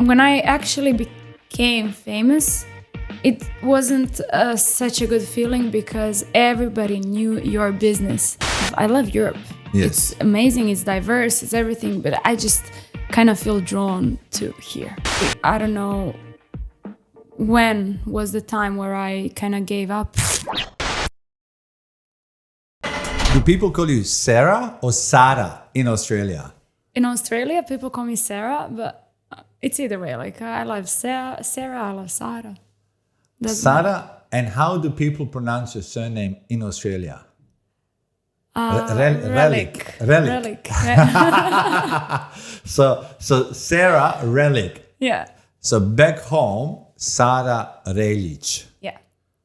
when I actually became famous, it wasn't such a good feeling because everybody knew your business. I love Europe. Yes. It's amazing, it's diverse, it's everything, but I just kind of feel drawn to here. I don't know when was the time where I kind of gave up. Do people call you Sarah or Sara in Australia? In Australia, people call me Sarah, but it's either way. Like, I love Sarah, I love Sara. Sara, and how do people pronounce your surname in Australia? Reljić. Reljić. So Sara Reljić. Yeah. So back home, Sara Reljić. Yeah.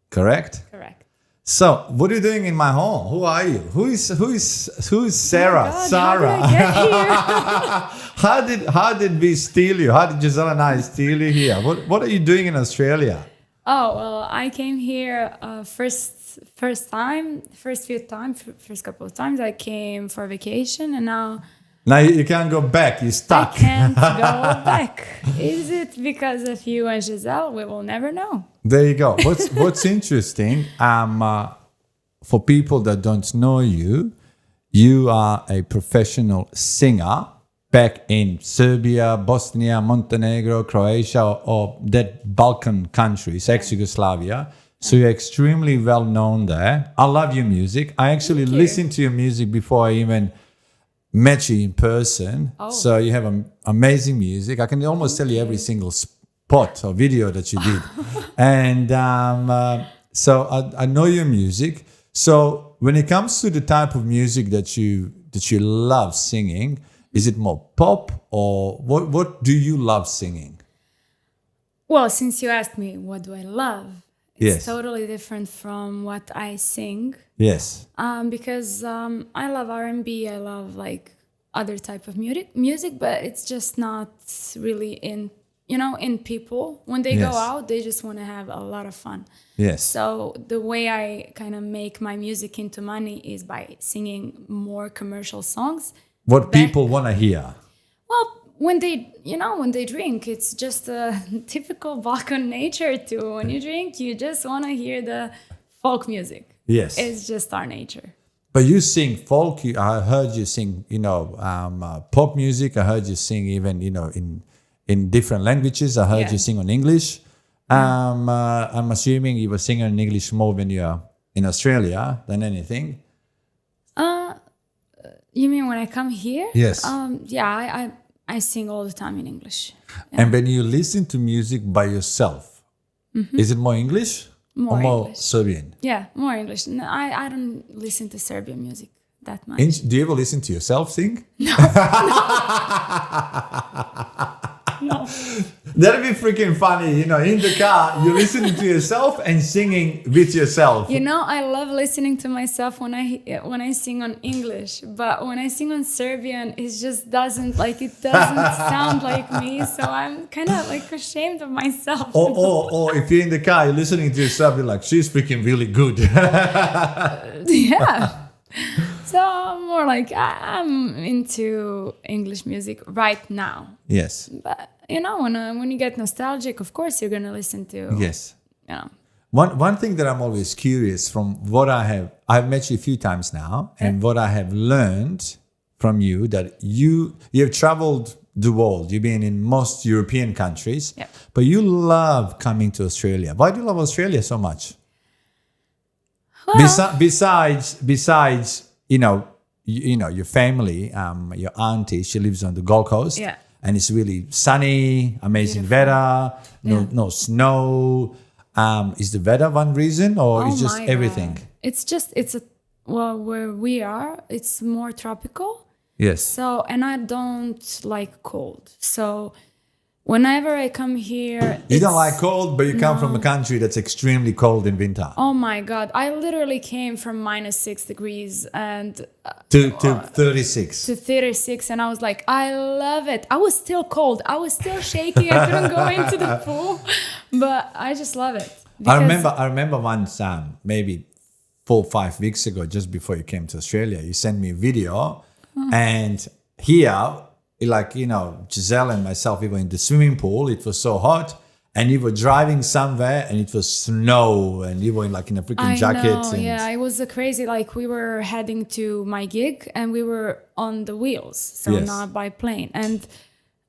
Correct? Correct. So what are you doing in my home? Who are you? Who is Sarah? Oh God, Sara. how did I get here? How did we steal you? How did Giselle and I steal you here? What are you doing in Australia? Oh, well, I came here first couple of times I came for vacation, and now you can't go back. You're stuck. I can't go back. Is it because of you and Giselle? We will never know. There you go. What's interesting, for people that don't know you, you are a professional singer back in Serbia, Bosnia, Montenegro, Croatia, or that Balkan countries, ex-Yugoslavia. So you're extremely well known there. I love your music. I actually listened to your music before I even met you in person. Oh. So you have amazing music. I can almost tell you every single spot or video that you did. And so I know your music. So when it comes to the type of music that you love singing, is it more pop, or what do you love singing? Well, since you asked me what do I love, it's Yes. totally different from what I sing. Yes. Because I love R&B, I love like other type of music, but it's just not really in people. When they go Yes. out, they just want to have a lot of fun. Yes. So the way I kind of make my music into money is by singing more commercial songs. What people want to hear. Well, when they drink, it's just a typical Balkan nature too. When you drink, you just want to hear the folk music. Yes. It's just our nature. But you sing folk. I heard you sing, pop music. I heard you sing even, in different languages. I heard you sing on English. I'm assuming you were singing in English more when you're in Australia than anything. You mean when I come here? Yes. I sing all the time in English. Yeah. And when you listen to music by yourself, is it more English or more English. Serbian? Yeah, more English. No, I don't listen to Serbian music that much. Do you ever listen to yourself sing? No. That'd be freaking funny, in the car, you're listening to yourself and singing with yourself. I love listening to myself when I sing on English, but when I sing on Serbian, it just doesn't sound like me, so I'm kind of like ashamed of myself. Or if you're in the car, you're listening to yourself, you're like, she's freaking really good. Yeah. So more like I'm into English music right now. Yes. But when you get nostalgic, of course you're gonna listen to. Yes. One thing that I'm always curious from what I've met you a few times now, and what I have learned from you, that you have traveled the world. You've been in most European countries, but you love coming to Australia. Why do you love Australia so much? Well, Besides, your family, your auntie, she lives on the Gold Coast. Yeah. And it's really sunny, amazing weather, no snow. Is the weather one reason, or is just everything? God. Where we are, it's more tropical. Yes. So, and I don't like cold. So whenever I come here... You don't like cold, but you come from a country that's extremely cold in winter. Oh my God. I literally came from -6 degrees and... To 36. To 36, and I was like, I love it. I was still cold. I was still shaking. I couldn't go into the pool, but I just love it. I remember once, maybe 4 or 5 weeks ago, just before you came to Australia, you sent me a video, and here like, Giselle and myself, we were in the swimming pool. It was so hot. And you were driving somewhere and it was snow and you were in a freaking jacket. I know, yeah. It was crazy. Like we were heading to my gig and we were on the wheels. So Yes. not by plane. And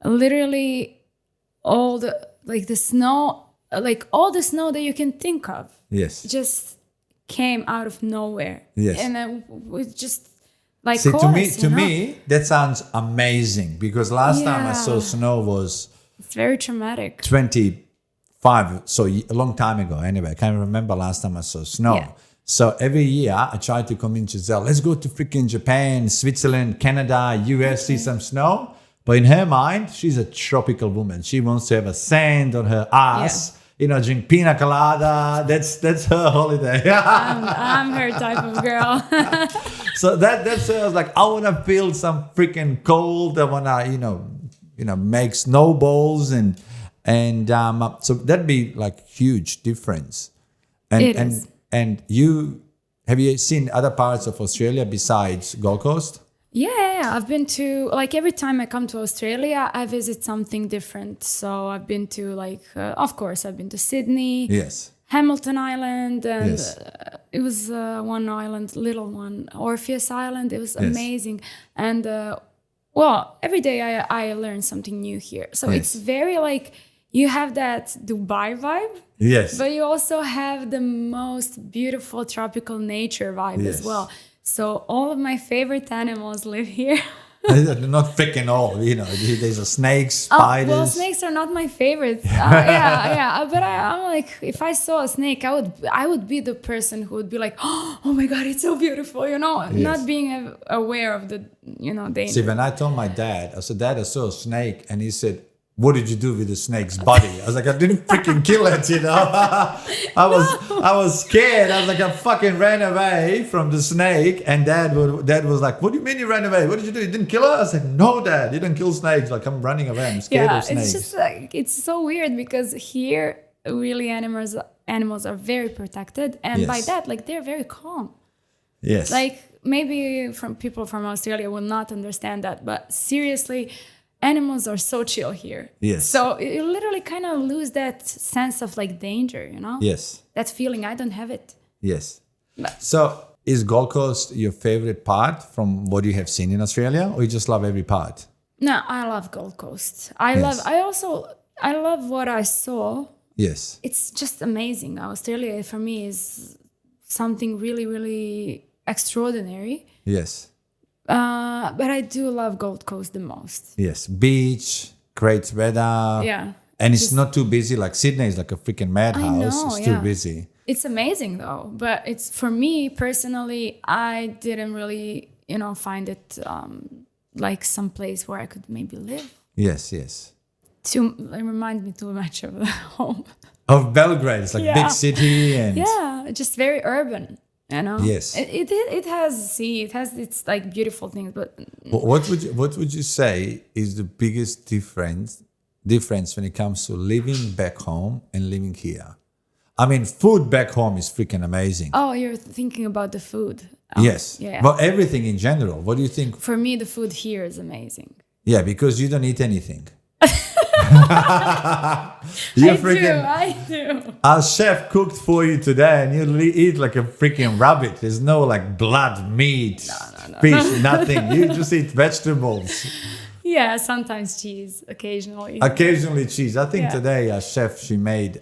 literally all the snow, all the snow that you can think of. Yes. Just came out of nowhere. Yes. And it was just See, chorus, to me, that sounds amazing because last time I saw Yeah. snow was It's very traumatic. 25, so a long time ago anyway. I can't remember last time I saw snow. Yeah. So every year I try to convince Giselle, let's go to freaking Japan, Switzerland, Canada, US, see some snow. But in her mind, she's a tropical woman. She wants to have a sand on her ass, drink pina colada. That's her holiday. I'm her type of girl. So that's her. I was like, I want to feel some freaking cold. I want to, make snowballs and so that'd be huge difference. It is. And have you seen other parts of Australia besides Gold Coast? Yeah, I've been to every time I come to Australia, I visit something different. So I've been to of course, I've been to Sydney, Yes. Hamilton Island, and Yes. it was one island, little one, Orpheus Island. It was amazing, and every day I learn something new here. So it's very you have that Dubai vibe. Yes. But you also have the most beautiful tropical nature vibe Yes. as well. So all of my favorite animals live here. Not freaking all, there's a snakes, spiders. Well, snakes are not my favorite. Yeah. But I'm like, if I saw a snake, I would be the person who would be like, oh my God, it's so beautiful, not being aware of the, danger. See, when I told my dad, I said, Dad, I saw a snake, and he said, what did you do with the snake's body? I was like, I didn't freaking kill it, I was scared. I was like, I fucking ran away from the snake. And Dad was like, what do you mean you ran away? What did you do? You didn't kill her? I said, no, Dad, you didn't kill snakes. Like, I'm running away. I'm scared of snakes. It's just it's so weird because here really animals are very protected. And by that, they're very calm. Yes. Maybe people from Australia will not understand that, but seriously, animals are so chill here. Yes. So you literally kind of lose that sense of danger, Yes. That feeling, I don't have it. Yes. So is Gold Coast your favorite part from what you have seen in Australia, or you just love every part? No, I love Gold Coast. I love what I saw. Yes. It's just amazing. Australia for me is something really, really extraordinary. Yes. But I do love Gold Coast the most. Yes. Beach, great weather. Yeah. And it's not too busy. Like Sydney is like a freaking madhouse. I know, it's too busy. It's amazing though. But it's for me personally, I didn't really, find it some place where I could maybe live. Yes, yes. It reminds me too much of the home. Of Belgrade. It's like big city and just very urban. Yes. It has sea. It has its beautiful things. But what would you say is the biggest difference when it comes to living back home and living here? I mean, food back home is freaking amazing. Oh, you're thinking about the food. Yes. Yeah. But everything in general. What do you think? For me, the food here is amazing. Yeah, because you don't eat anything. I do. Our chef cooked for you today, and you eat like a freaking rabbit. There's no blood, meat, fish, nothing. You just eat vegetables. Yeah, sometimes cheese, occasionally. Occasionally cheese. I think today our chef, she made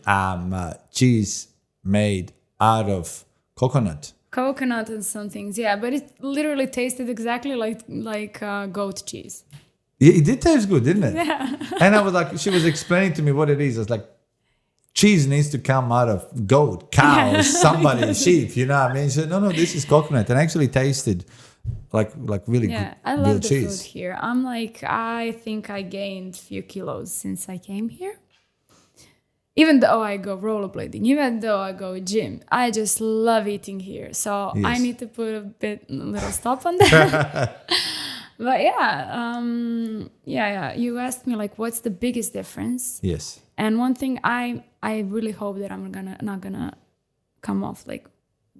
cheese made out of coconut. Coconut and some things, yeah, but it literally tasted exactly like goat cheese. It did taste good, didn't it? Yeah. And I was like, she was explaining to me what it is. I was like, cheese needs to come out of goat, cow, somebody, sheep, you know what I mean? She said, no, this is coconut. And actually tasted like really good. I love the cheese. food here. I think I gained a few kilos since I came here. Even though I go rollerblading, even though I go gym, I just love eating here. So I need to put a little stop on that. But you asked me what's the biggest difference? Yes. And one thing I really hope that I'm not gonna come off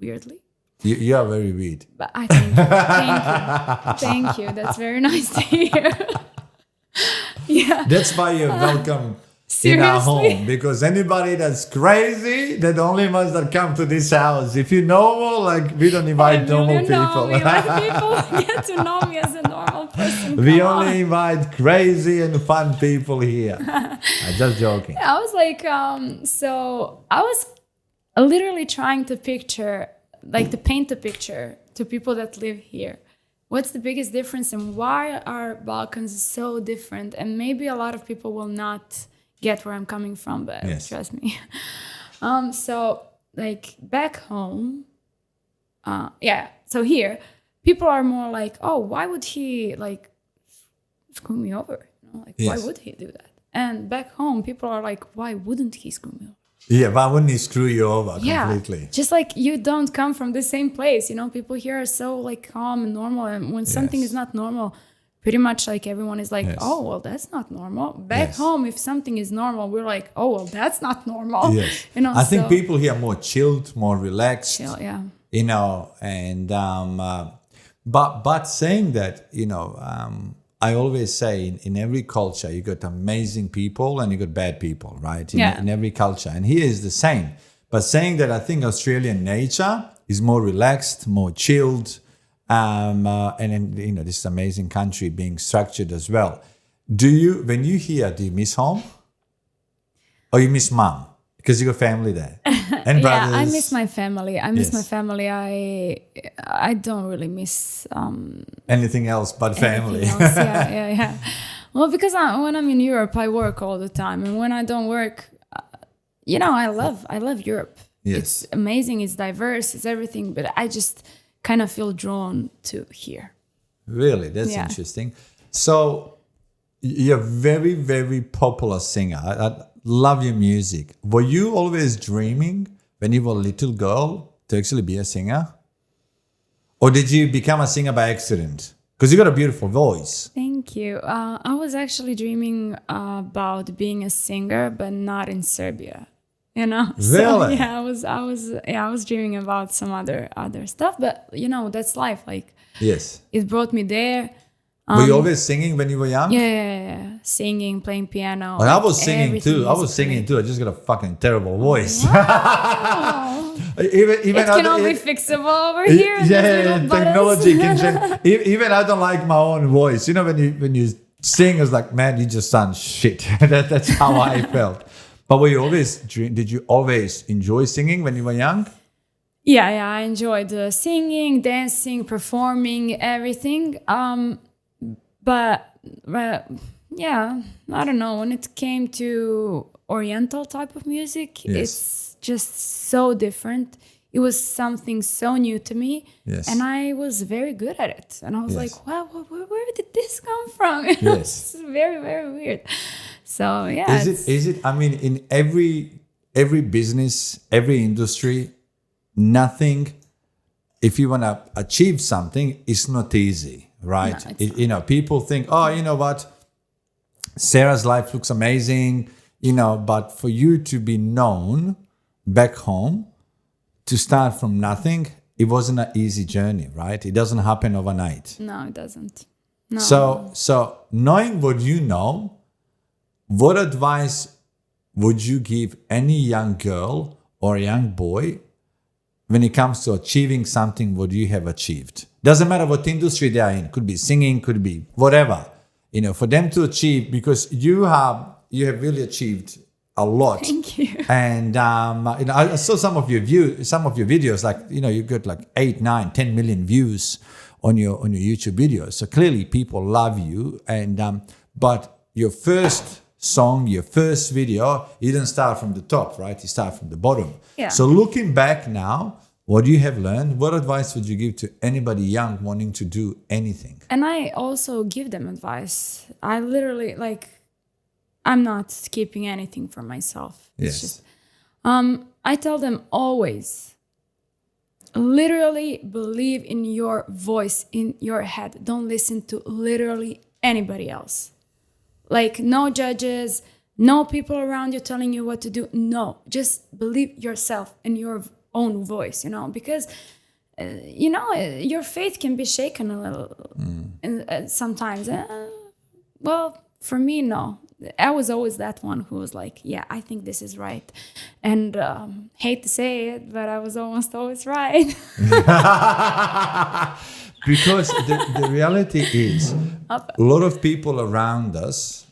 weirdly. You are very weird. But I thank you. Thank you. That's very nice to hear. Yeah. That's why you're welcome in our home, because anybody that's crazy, they're the only ones that come to this house. If you're normal, like, we don't invite normal people. People get to know me as a normal person. We only invite crazy and fun people here. I'm just joking. I was like, so I was literally trying to picture, like, to paint a picture to people that live here. What's the biggest difference and why are Balkans so different? And maybe a lot of people will not get where I'm coming from, but yes. Trust me. So like back home, so here people are more like, oh, why would he like screw me over? You know, like, yes. Why would he do that? And back home, people are like, why wouldn't he screw me over? Yeah, why wouldn't he screw you over completely? Just like you don't come from the same place, you know, people here are so like calm and normal, and when something is not normal, pretty much like everyone is like, oh, well, that's not normal. Back home, if something is normal, we're like, oh, well, that's not normal. Yes. You know, I think people here are more chilled, more relaxed. Chill, yeah. You know, and but saying that, you know, I always say in every culture you got amazing people and you got bad people, right? In every culture, and here is the same. But saying that, I think Australian nature is more relaxed, more chilled. And in, you know, this amazing country being structured as well. Do you, when you hear, do you miss home? Or you miss mom? Because you got family there. And brothers. Yeah, I miss my family. I miss my family. I don't really miss anything else but family. Else. Yeah. Well, because when I'm in Europe, I work all the time. And when I don't work, you know, I love Europe. Yes. It's amazing, it's diverse, it's everything, but I just kind of feel drawn to here. Really? That's interesting. So you're a very, very popular singer. I love your music. Were you always dreaming when you were a little girl to actually be a singer? Or did you become a singer by accident? Because you got a beautiful voice. Thank you. I was actually dreaming about being a singer, but not in Serbia. You know, really? So, I was dreaming about some other stuff, but you know, that's life. Like, yes, it brought me there. Were you always singing when you were young? Yeah. Singing, playing piano. Well, I was singing too. I just got a fucking terrible voice. Wow. Even it can all be fixable over here. Yeah, technology can change. Even I don't like my own voice. You know, when you sing, it's like, man, you just sound shit. That's how I felt. But did you always enjoy singing when you were young? Yeah, I enjoyed singing, dancing, performing, everything. But I don't know. When it came to Oriental type of music, it's just so different. It was something so new to me, and I was very good at it. And I was like, wow, where did this come from? It's very, very weird. So yeah. Is it? I mean, in every business, every industry, nothing. If you want to achieve something, it's not easy, right? No, you know, people think, oh, you know what, Sarah's life looks amazing, you know, but for you to be known back home, to start from nothing, it wasn't an easy journey, right? It doesn't happen overnight. No, it doesn't. No. So knowing what you know, what advice would you give any young girl or a young boy when it comes to achieving something what you have achieved? Doesn't matter what industry they are in. Could be singing, could be whatever. You know, for them to achieve, because you have really achieved a lot. Thank you. And you know, I saw some of your videos, like, you know, you got like 8, 9, 10 million views on your YouTube videos. So clearly people love you. And but your first song, your first video, you didn't start from the top, right? You start from the bottom. Yeah. So looking back now, what you have learned, what advice would you give to anybody young wanting to do anything? And I also give them advice. I literally, like, I'm not keeping anything for myself. It's just, I tell them always, literally believe in your voice, in your head. Don't listen to literally anybody else. Like, no judges, no people around you telling you what to do. No, just believe yourself in your own voice, you know, because, you know, your faith can be shaken a little sometimes. Well, for me, no. I was always that one who was like, yeah, I think this is right. And hate to say it, but I was almost always right. Because the reality is, a lot of people around us,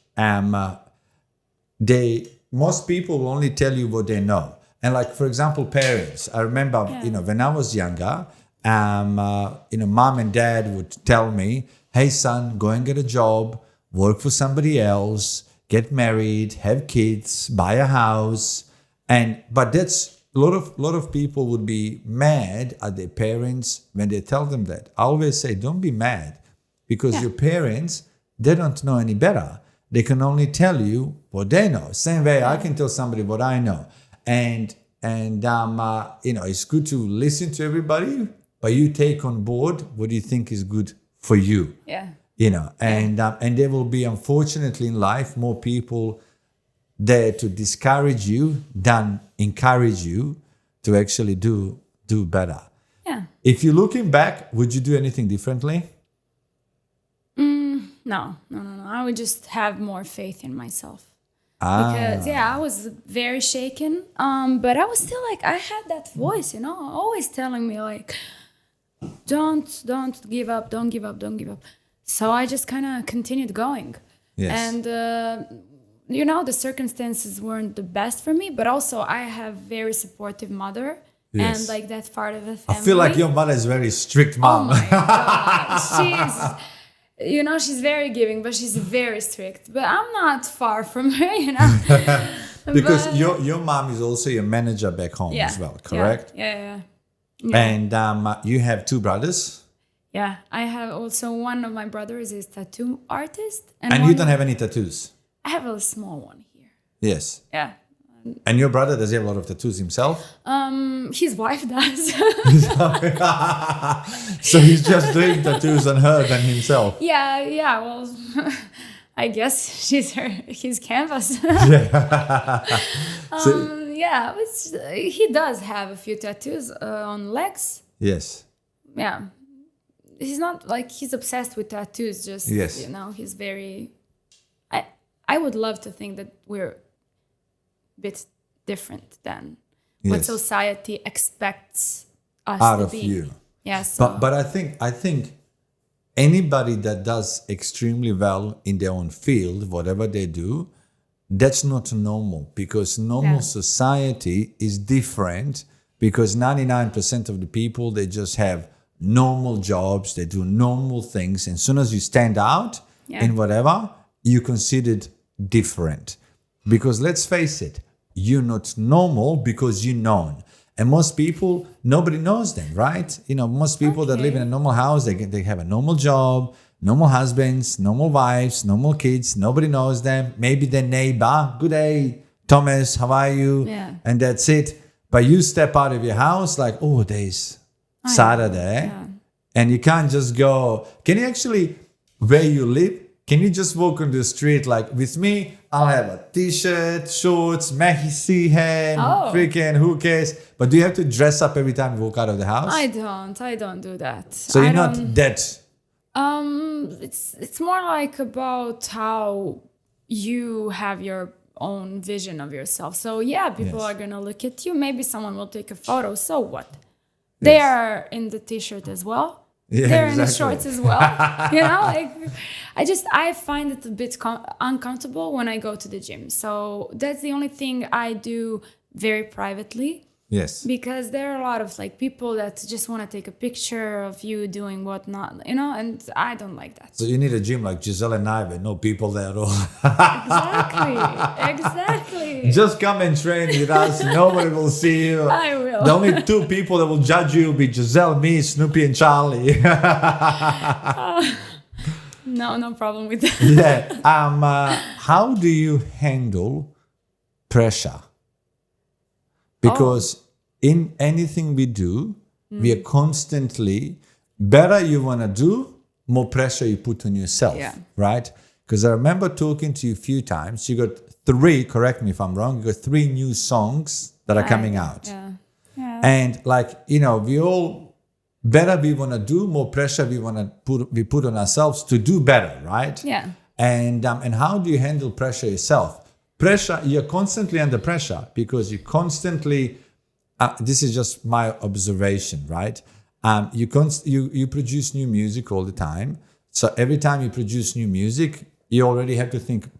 most people will only tell you what they know. And like, for example, parents, I remember, when I was younger, mom and dad would tell me, hey son, go and get a job, work for somebody else, get married, have kids, buy a house. But that's a lot of people would be mad at their parents when they tell them that. I always say, don't be mad, because your parents, they don't know any better. They can only tell you what they know. Same way I can tell somebody what I know. And it's good to listen to everybody, but you take on board what you think is good for you. Yeah. And there will be, unfortunately, in life, more people there to discourage you than encourage you to actually do better. Yeah. If you're looking back, would you do anything differently? No. I would just have more faith in myself. Because I was very shaken. But I was still like, I had that voice, always telling me like, don't give up, don't give up. So I just kind of continued going. Yes. And, the circumstances weren't the best for me, but also I have very supportive mother. Yes. And like that part of the family. I feel like your mother is a very strict mom. Oh my God. She's very giving, but she's very strict. But I'm not far from her, Because your mom is also your manager back home as well, correct? Yeah. And you have 2 brothers? Yeah, I have also one of my brothers is tattoo artist. And you don't have any tattoos? I have a small one here. Yes. Yeah. And your brother, does he have a lot of tattoos himself? His wife does. So he's just doing tattoos on her than himself. Yeah. Well, I guess she's his canvas. He does have a few tattoos on legs. Yes. Yeah. He's not like he's obsessed with tattoos. Just he's very. I would love to think that we're a bit different than what society expects us out to of be. you. Yes. But I think anybody that does extremely well in their own field, whatever they do, that's not normal, because normal society is different, because 99% of the people, they just have normal jobs, they do normal things, and as soon as you stand out in whatever, you're considered different. Because let's face it, you're not normal because you're known. And most people, nobody knows them, right? Most people that live in a normal house, they have a normal job, normal husbands, normal wives, normal kids. Nobody knows them. Maybe their neighbor, good day, Thomas, how are you? Yeah. And that's it. But you step out of your house like, oh, there's Sara there. Yeah. And you can't just go, can you actually, where you live, can you just walk on the street like with me? I'll have a t-shirt, shorts, maxi hand, freaking who cares? But do you have to dress up every time you walk out of the house? I don't do that. So you're not that. It's more like about how you have your own vision of yourself. So people are gonna look at you. Maybe someone will take a photo. So what? They are in the t-shirt as well. Yeah, they're in the shorts as well. I find it a bit uncomfortable when I go to the gym. So that's the only thing I do very privately. Yes. Because there are a lot of people that just want to take a picture of you doing whatnot, and I don't like that. So you need a gym like Giselle and I, with no people there at all. Exactly. Just come and train with us. Nobody will see you. I will. The only 2 people that will judge you will be Giselle, me, Snoopy, and Charlie. No problem with that. Yeah. How do you handle pressure? Because in anything we do, we are constantly, better you want to do, more pressure you put on yourself, right? Because I remember talking to you a few times. You got 3, correct me if I'm wrong, you got 3 new songs that are coming out. Yeah. And we all, better we want to do, more pressure we put on ourselves to do better, right? Yeah. And how do you handle pressure yourself? Pressure, you're constantly under pressure because you constantly, this is just my observation, right? You produce new music all the time. So every time you produce new music, you already have to think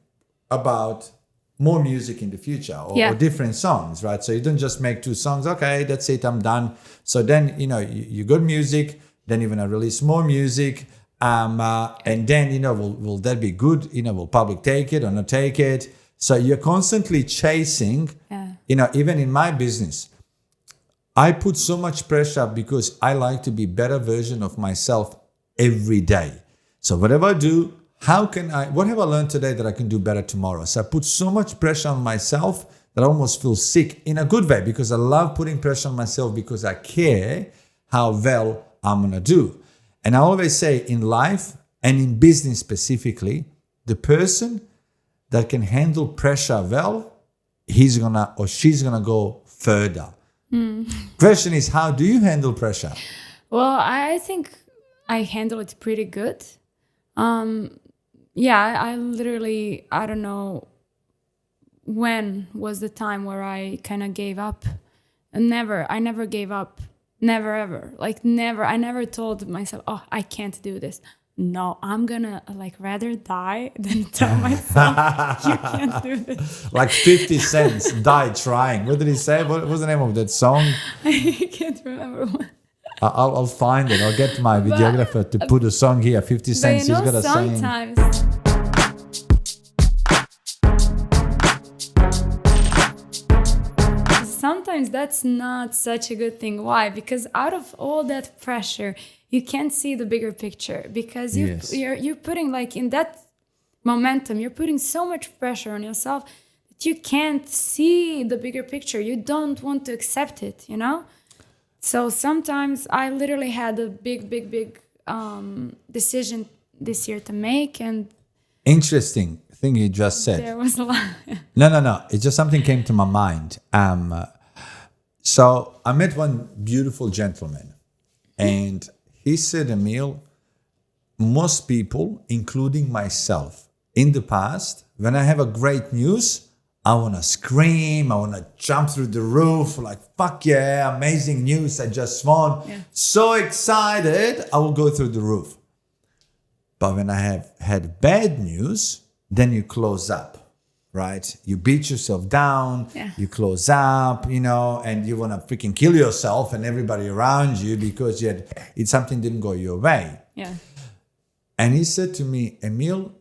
about more music in the future or different songs, right? So you don't just make 2 songs. Okay, that's it, I'm done. So then, you got music, then you're going to release more music. And then, will that be good? Will public take it or not take it? So you're constantly chasing, even in my business, I put so much pressure because I like to be better version of myself every day. So whatever I do, what have I learned today that I can do better tomorrow? So I put so much pressure on myself that I almost feel sick in a good way because I love putting pressure on myself because I care how well I'm going to do. And I always say in life and in business specifically, the person that can handle pressure well, he's going to or she's going to go further. Question is, how do you handle pressure? Well, I think I handle it pretty good. I literally, I don't know when was the time where I kind of gave up. I never gave up. Never, ever. Never. I never told myself, oh, I can't do this. No, I'm gonna rather die than tell myself you can't do this. Like 50 Cent, Die Trying. What did he say? What was the name of that song? I can't remember what. I'll find it. I'll get my videographer to put a song here. 50 Cent. He's got a song. Sometimes that's not such a good thing. Why? Because out of all that pressure, you can't see the bigger picture because you're putting in that momentum, you're putting so much pressure on yourself that you can't see the bigger picture. You don't want to accept it, So sometimes I literally had a big decision this year to make. And interesting thing you just said. There was a lot. No. It just something came to my mind. So I met one beautiful gentleman and he said, Emil, most people, including myself, in the past, when I have a great news, I want to scream, I want to jump through the roof, fuck yeah, amazing news, I just won. Yeah. So excited, I will go through the roof. But when I have had bad news, then you close up. Right? You beat yourself down, you close up, and you want to freaking kill yourself and everybody around you because something didn't go your way. Yeah. And he said to me, Emil,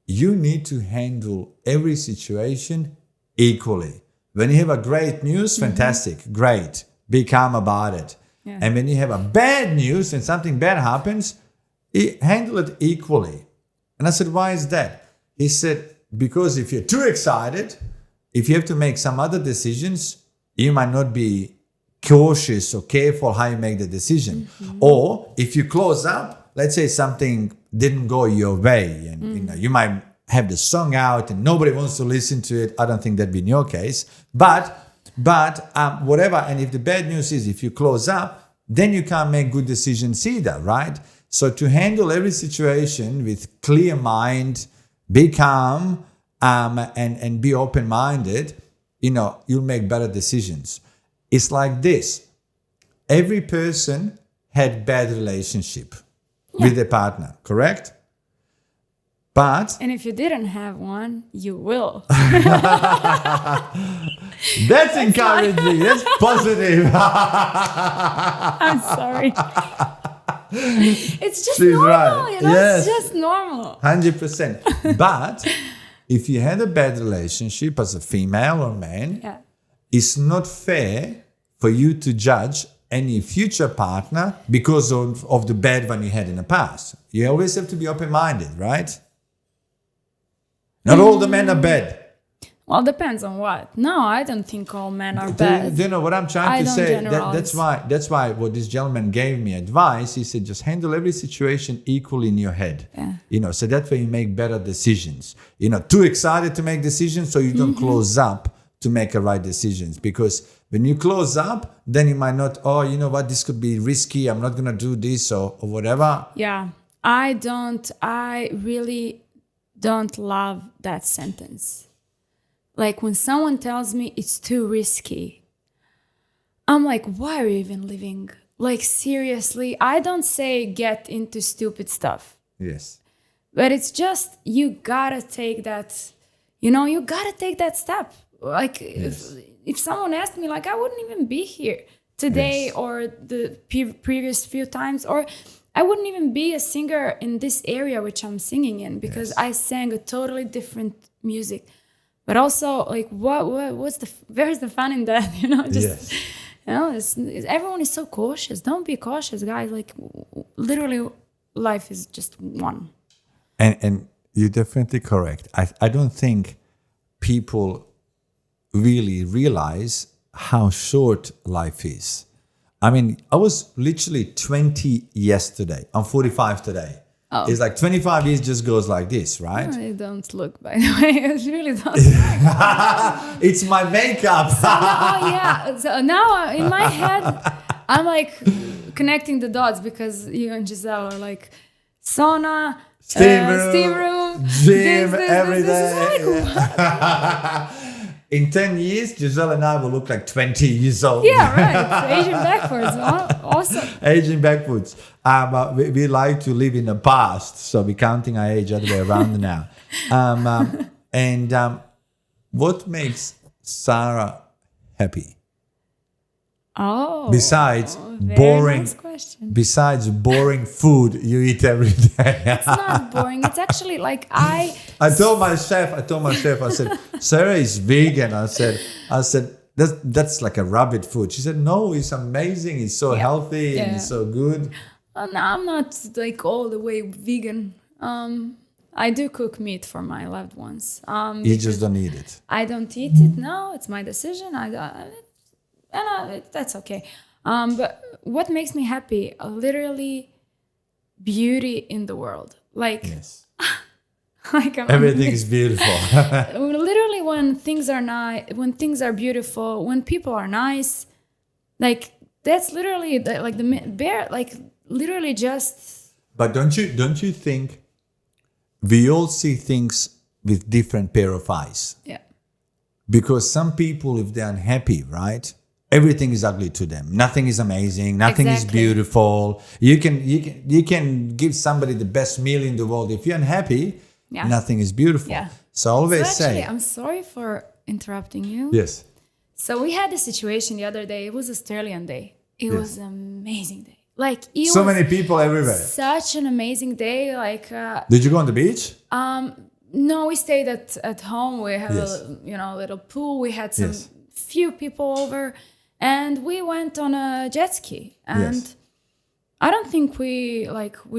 you need to handle every situation equally. When you have a great news, fantastic, great. Be calm about it. Yeah. And when you have a bad news and something bad happens, handle it equally. And I said, why is that? He said, because if you're too excited, if you have to make some other decisions, you might not be cautious or careful how you make the decision. Or if you close up, let's say something didn't go your way and you might have the song out and nobody wants to listen to it. I don't think that'd be in your case. But whatever. And if the bad news is if you close up, then you can't make good decisions either, right? So to handle every situation with clear mind, be calm, and be open-minded, you'll make better decisions. It's like this. Every person had bad relationship with their partner, correct? And if you didn't have one, you will. That's encouraging. That's positive. I'm sorry. It's just normal, right. Yes. It's just normal. 100%. But if you had a bad relationship as a female or man, it's not fair for you to judge any future partner because of the bad one you had in the past. You always have to be open-minded, right? Not all the men are bad. Well, depends on what. No, I don't think all men are bad. Do you know what I'm trying to say? That's why what this gentleman gave me advice. He said, just handle every situation equally in your head. Yeah. So that way you make better decisions. Too excited to make decisions, so you don't close up to make the right decisions. Because when you close up, then you might not, you know what, this could be risky. I'm not going to do this or whatever. Yeah. I really don't love that sentence. Like when someone tells me it's too risky, I'm like, why are you even living? Like seriously, I don't say get into stupid stuff. Yes. But it's just, you gotta take that, you gotta take that step. Like if someone asked me, like I wouldn't even be here today or the previous few times, or I wouldn't even be a singer in this area which I'm singing in, because I sang a totally different music. But also, like, where's the fun in that? Everyone is so cautious. Don't be cautious, guys. Like, literally, life is just one. And you're definitely correct. I don't think people really realize how short life is. I mean, I was literally 20 yesterday. I'm 45 today. Oh. It's like 25 years just goes like this, right? I don't look, by the way. I really don't look. It's my makeup. So now in my head, I'm like connecting the dots, because you and Giselle are like sauna, steam room, gym, every day. Like, in 10 years, Giselle and I will look like 20 years old. Yeah, right. It's aging backwards. Awesome. Aging backwards. We like to live in the past, so we're counting our age other way around now. What makes Sara happy? Oh, besides boring food you eat every day. It's not boring. It's actually like I told my chef, I said, Sarah is vegan. I said, that's like a rabbit food. She said, no, it's amazing. It's so healthy and it's so good. No, I'm not like all the way vegan. I do cook meat for my loved ones. You just don't eat it. I don't eat it. No, it's my decision. That's okay. But what makes me happy? Literally, beauty in the world. Like, like everything is beautiful. Literally, when things are nice, when things are beautiful, when people are nice, like that's literally like the bare, like literally just. But don't you think we all see things with different pair of eyes? Yeah. Because some people, if they're unhappy, right? Everything is ugly to them. Nothing is amazing. Nothing is beautiful. You can give somebody the best meal in the world. If you're unhappy, nothing is beautiful. Yeah. So I always say. I'm sorry for interrupting you. Yes. So we had a situation the other day. It was Australian Day. It was an amazing day. Like so many people everywhere. Such an amazing day. Like. Did you go on the beach? No, we stayed at home. We have a little pool. We had some few people over. And we went on a jet ski, and I don't think we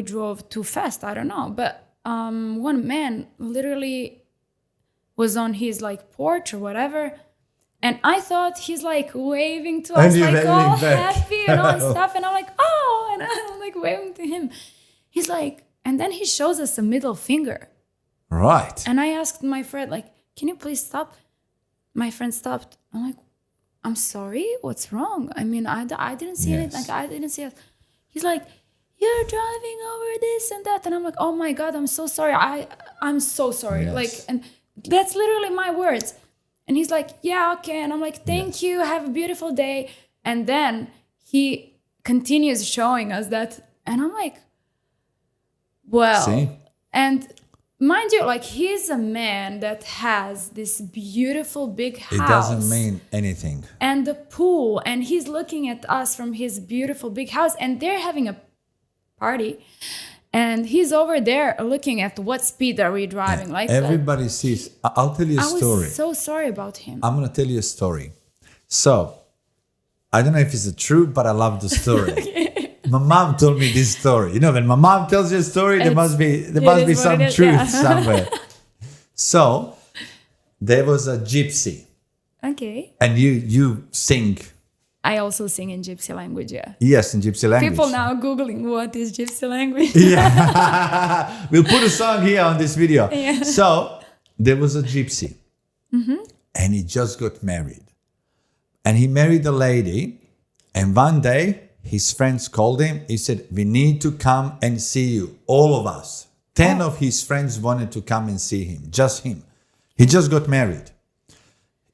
drove too fast. I don't know, but one man literally was on his like porch or whatever, and I thought he's like waving to us, like all happy and all stuff, and I'm like, oh, and I'm like waving to him. He's like, and then he shows us a middle finger. Right. And I asked my friend, like, can you please stop? My friend stopped. I'm like, I'm sorry, what's wrong? I mean, I didn't see it. Like, I didn't see it. He's like, you're driving over this and that. And I'm like, oh my God, I'm so sorry. I'm so sorry. Yes. Like, and that's literally my words. And he's like, yeah, okay. And I'm like, thank you. Have a beautiful day. And then he continues showing us that. And I'm like, well. See? And mind you, like he's a man that has this beautiful big house. It doesn't mean anything. And the pool, and he's looking at us from his beautiful big house, and they're having a party, and he's over there looking at what speed are we driving. Like everybody sees. I'll tell you a story. I was so sorry about him. I'm gonna tell you a story. So I don't know if it's true, but I love the story. My mom told me this story. You know, when my mom tells you a story, there must be some truth somewhere. So there was a gypsy. Okay. And you sing. I also sing in gypsy language, yeah. Yes, in gypsy language. People now Googling what is gypsy language. Yeah. We'll put a song here on this video. Yeah. So there was a gypsy. Mm-hmm. And he just got married. And he married a lady. And one day, his friends called him. He said, we need to come and see you, all of us. 10 of his friends wanted to come and see him, just him. He just got married.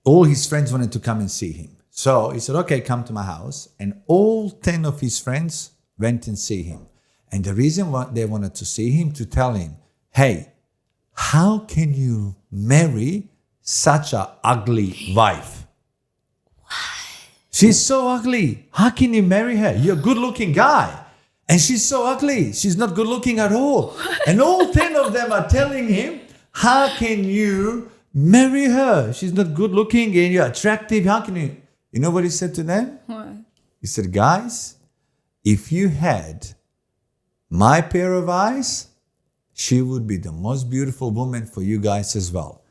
All his friends wanted to come and see him. So he said, okay, come to my house. And all 10 of his friends went and see him. And the reason why they wanted to see him, to tell him, hey, how can you marry such an ugly wife? What? She's so ugly. How can you marry her? You're a good-looking guy. And she's so ugly. She's not good-looking at all. What? And all 10 of them are telling him, how can you marry her? She's not good-looking and you're attractive. How can you? You know what he said to them? What? He said, guys, if you had my pair of eyes, she would be the most beautiful woman for you guys as well.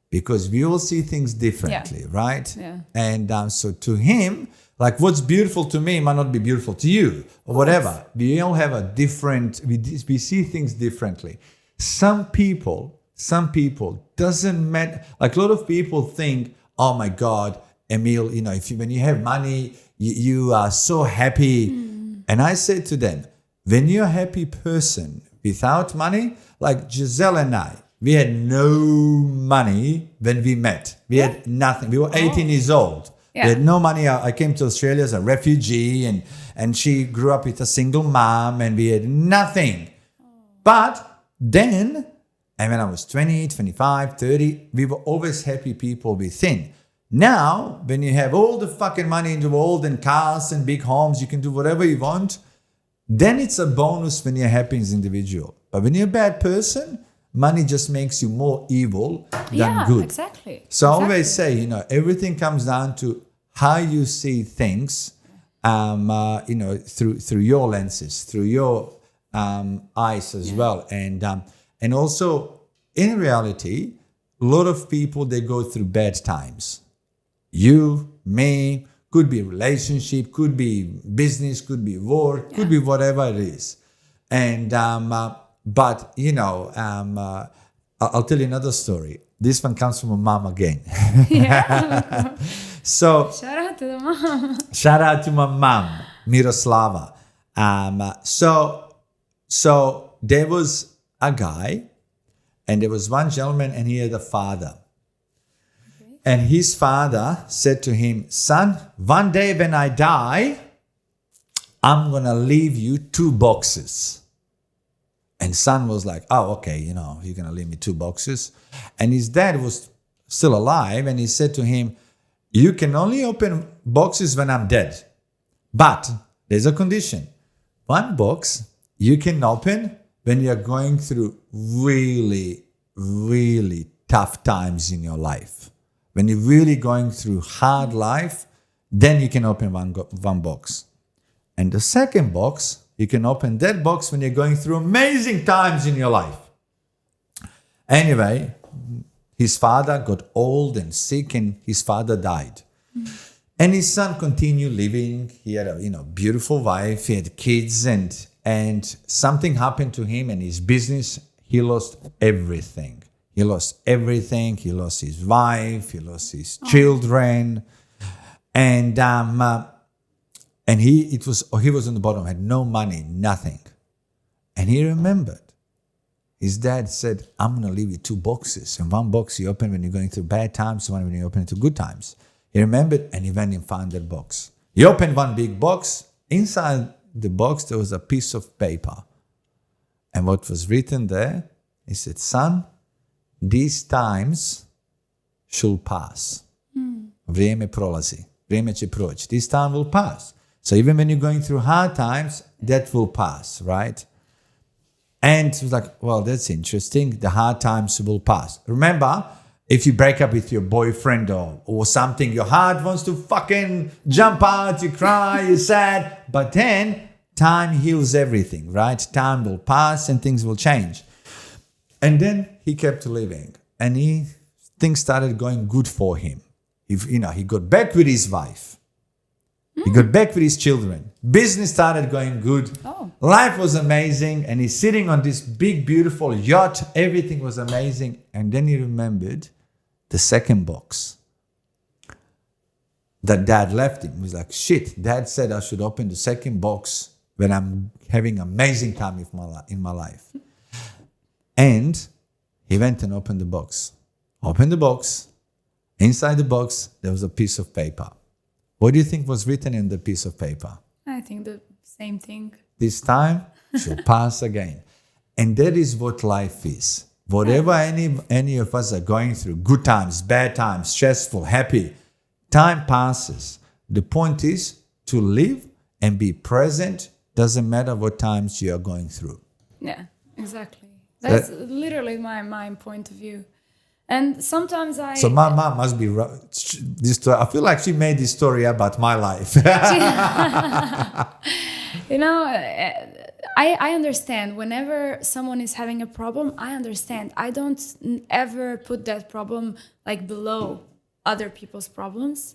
Because we all see things differently, right? Yeah. And so to him, like what's beautiful to me might not be beautiful to you or whatever. We all have a different, we see things differently. Some people doesn't matter. Like a lot of people think, oh my God, Emil, you know, when you have money, you are so happy. And I said to them, when you're a happy person without money, like Giselle and I, we had no money when we met. We had nothing. We were 18 years old. Yeah. We had no money. I came to Australia as a refugee and she grew up with a single mom and we had nothing. But then, and when I was 20, 25, 30, we were always happy people within. Now, when you have all the fucking money in the world and cars and big homes, you can do whatever you want, then it's a bonus when you're happy as an individual. But when you're a bad person, money just makes you more evil than good. Exactly. So I always say, you know, everything comes down to how you see things, you know, through your lenses, through your eyes as well. And also, in reality, a lot of people, they go through bad times. You, me, could be relationship, could be business, could be work, could be whatever it is. And but you know, I'll tell you another story. This one comes from a mom again. Yeah. So shout out to the mom. Shout out to my mom, Miroslava. So there was a guy, and there was one gentleman, and he had a father. And his father said to him, son, one day when I die, I'm going to leave you 2 boxes. And son was like, oh, okay, you know, you're going to leave me 2 boxes. And his dad was still alive. And he said to him, you can only open boxes when I'm dead. But there's a condition. 1 box you can open when you're going through really, really tough times in your life. When you're really going through hard life, then you can open one box. And the second box, you can open that box when you're going through amazing times in your life. Anyway, his father got old and sick and his father died. And his son continued living. He had a beautiful wife, he had kids, and something happened to him and his business, he lost everything. He lost everything. He lost his wife. He lost his children, and he was on the bottom, had no money, nothing, and he remembered. His dad said, "I'm gonna leave you 2 boxes, and 1 box you open when you're going through bad times, one when you open into good times." He remembered, and he went and found that box. He opened one big box. Inside the box there was a piece of paper, and what was written there? He said, "Son, these times shall pass. Vrijeme prolazi. Vrijeme će proći. This time will pass." So even when you're going through hard times, that will pass, right? And it was like, well, that's interesting. The hard times will pass. Remember, if you break up with your boyfriend or something, your heart wants to fucking jump out, you cry, you're sad. But then time heals everything, right? Time will pass and things will change. And then he kept living, and things started going good for him. He got back with his wife. He got back with his children. Business started going good. Oh. Life was amazing, and he's sitting on this big, beautiful yacht. Everything was amazing. And then he remembered the second box that dad left him. He was like, shit, dad said I should open the second box when I'm having amazing time in my life. And he went and opened the box. Opened the box. Inside the box, there was a piece of paper. What do you think was written in the piece of paper? I think the same thing. This time, she'll pass again. And that is what life is. Whatever any of us are going through, good times, bad times, stressful, happy, time passes. The point is to live and be present. Doesn't matter what times you are going through. Yeah, exactly. That's literally my point of view. And sometimes So my mom must be this story. I feel like she made this story about my life. You know, I understand. Whenever someone is having a problem, I understand. I don't ever put that problem like below other people's problems.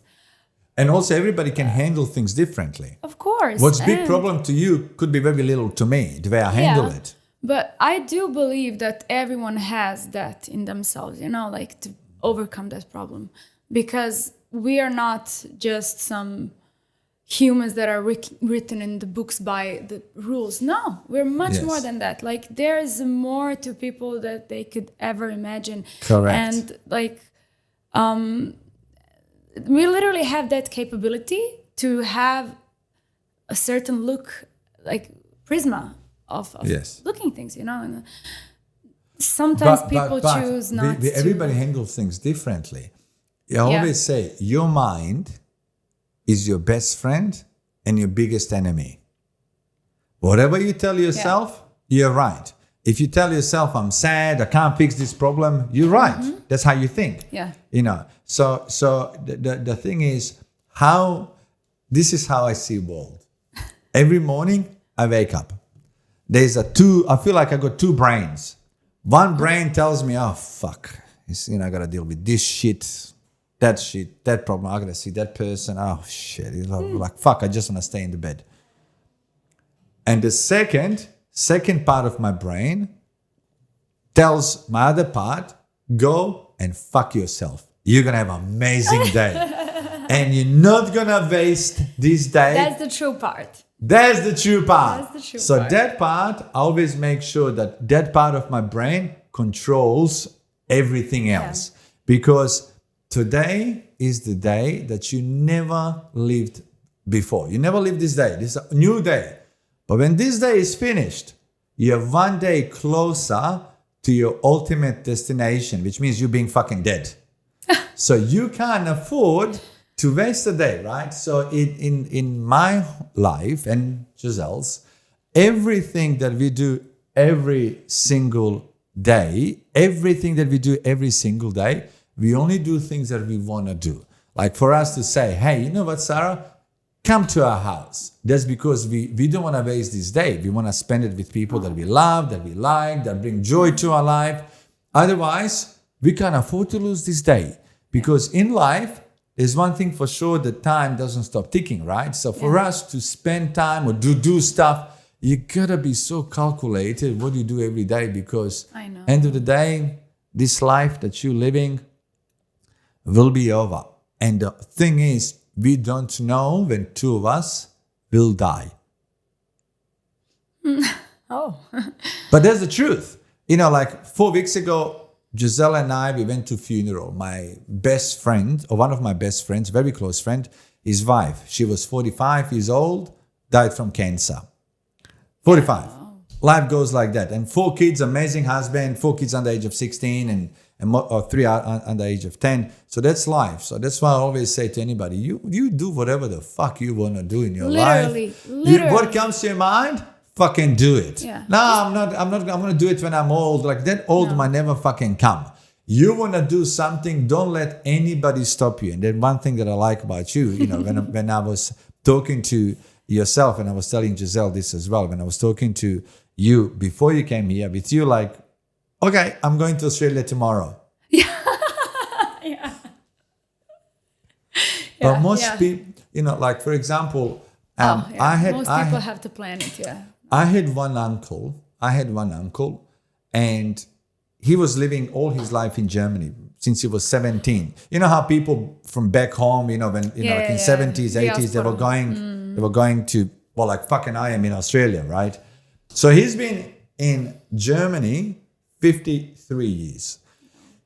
And also everybody can handle things differently. Of course. What's big problem to you could be very little to me, the way I handle it. But I do believe that everyone has that in themselves, you know, like to overcome that problem. Because we are not just some humans that are written in the books by the rules. No, we're much more than that. Like there's more to people that they could ever imagine. Correct. And like we literally have that capability to have a certain look, like prisma of looking things, you know. And sometimes people choose not to. Everybody handles things differently. I always say your mind is your best friend and your biggest enemy. Whatever you tell yourself, you're right. If you tell yourself, I'm sad, I can't fix this problem, you're right. Mm-hmm. That's how you think. Yeah. You know, so the thing is, this is how I see the world. Every morning, I wake up. I feel like I got two brains. One brain tells me, oh, fuck. I got to deal with this shit, that problem. I got to see that person. Oh, shit. Like, fuck, I just want to stay in the bed. And the second part of my brain tells my other part, go and fuck yourself. You're going to have an amazing day. And you're not going to waste this day. That's the true part. That's the true part. So that part, I always make sure that part of my brain controls everything else. Because today is the day that you never lived before. You never lived this day. This is a new day. But when this day is finished, you're one day closer to your ultimate destination, which means you being fucking dead. So you can't afford to waste a day, right? So in my life and Giselle's, everything that we do every single day, we only do things that we want to do. Like for us to say, hey, you know what, Sarah? Come to our house. That's because we don't want to waste this day. We want to spend it with people that we love, that we like, that bring joy to our life. Otherwise, we can't afford to lose this day. Because in life, there's one thing for sure, the time doesn't stop ticking, right? So for us to spend time or do stuff, you gotta be so calculated what you do every day, because end of the day, this life that you're living will be over. And the thing is, we don't know when two of us will die. But that's the truth. Like 4 weeks ago, Giselle and I, we went to funeral. My best friend, or one of my best friends, very close friend, his wife. She was 45 years old, died from cancer. 45. Wow. Life goes like that. And 4 kids, amazing husband, 4 kids under the age of 16 or 3 under the age of 10. So that's life. So that's why I always say to anybody, you do whatever the fuck you want to do in your life. Literally. What comes to your mind? Fucking do it. Yeah. No, I'm going to do it when I'm old. Like that old might never fucking come. You want to do something, don't let anybody stop you. And then one thing that I like about you, when I was talking to yourself, and I was telling Giselle this as well, when I was talking to you before you came here, with you like, okay, I'm going to Australia tomorrow. But most people, like for example, most people have to plan it, I had one uncle, and he was living all his life in Germany since he was 17. You know how people from back home, when like in 70s, 80s, they were going to, like fucking I am in Australia, right? So he's been in Germany 53 years.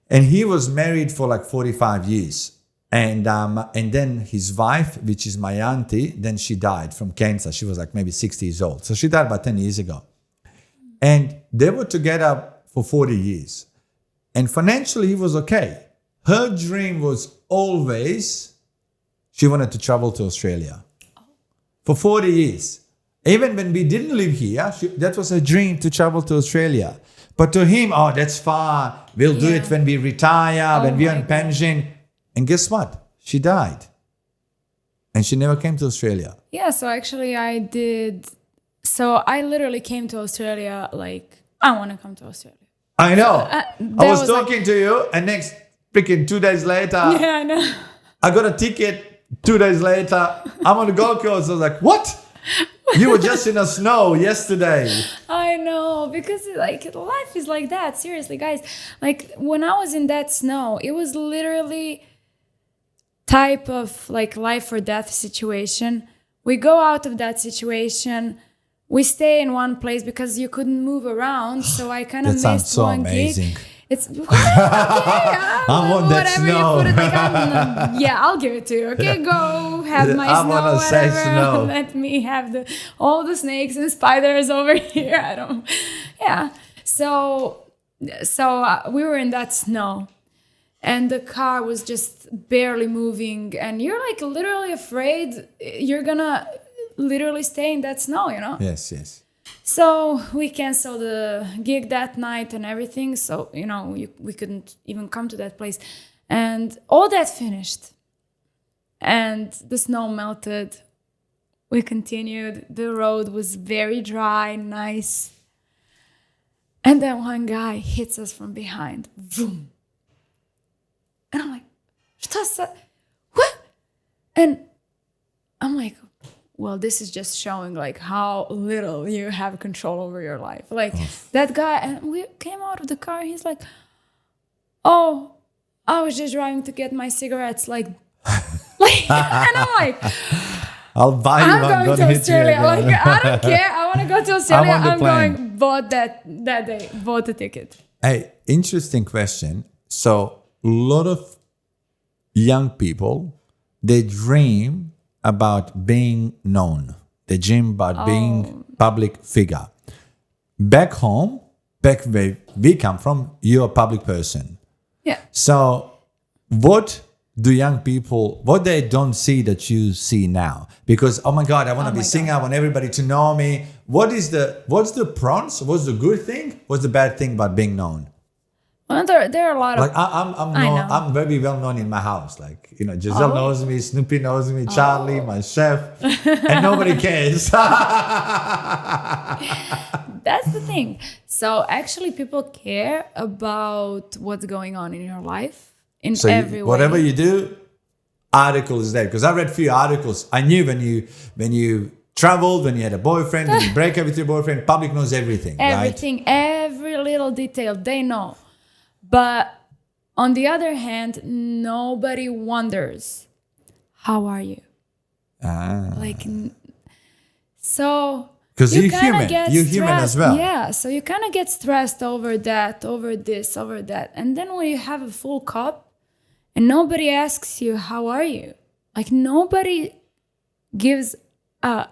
And he was married for like 45 years. And then his wife, which is my auntie, then she died from cancer. She was like maybe 60 years old. So she died about 10 years ago. And they were together for 40 years. And financially, he was okay. Her dream was always, she wanted to travel to Australia. For 40 years. Even when we didn't live here, that was her dream, to travel to Australia. But to him, oh, that's far. We'll do it when we retire, when we're on pension. And guess what? She died. And she never came to Australia. Yeah, so actually I did. So I literally came to Australia like, I want to come to Australia. I know. I was talking like, to you, and next freaking 2 days later, yeah, I know. I got a ticket. 2 days later, I'm on the Gold Coast. I was like, what? You were just in the snow yesterday. I know, because like life is like that. Seriously, guys. Like when I was in that snow, it was literally type of like life or death situation. We go out of that situation. We stay in one place because you couldn't move around. So I kind of missed so one amazing. gig. It's okay. I want that snow. You put it, like, yeah, I'll give it to you. Okay, go have my snow. Want to say snow. Let me have all the snakes and spiders over here. I don't. Yeah. So we were in that snow, and the car was just barely moving, and you're like literally afraid you're gonna literally stay in that snow. You know? Yes. Yes. So we canceled the gig that night and everything. So, we couldn't even come to that place. And all that finished. And the snow melted. We continued. The road was very dry, nice. And then one guy hits us from behind. Vroom. And I'm like, what? And I'm like, well, this is just showing like how little you have control over your life. Like that guy, and we came out of the car. He's like, oh, I was just driving to get my cigarettes. Like, and I'm like, I'll buy you. I'm going to Australia. Like, I don't care. I want to go to Australia. I'm going. Bought that day. Bought the ticket. Hey, interesting question. So a lot of young people, they dream about being known. They dream about being public figure. Back home, back where we come from, you're a public person. Yeah. So what do young people, what they don't see that you see now? Because, oh my God, I want to be a singer. I want everybody to know me. What's the pros? What's the good thing? What's the bad thing about being known? Well, there are a lot of... Like, I'm very well known in my house. Like, Giselle knows me, Snoopy knows me, Charlie, my chef, and nobody cares. That's the thing. So actually people care about what's going on in your life in every way. Whatever you do, article is there. Because I read a few articles. I knew when you traveled, when you had a boyfriend, when you break up with your boyfriend, public knows everything. Everything, right? Every little detail, they know. But on the other hand, nobody wonders, how are you? So because you're human. You're human as well. Yeah, so you kind of get stressed over that, over this, over that. And then when you have a full cup and nobody asks you, how are you? Like nobody gives F.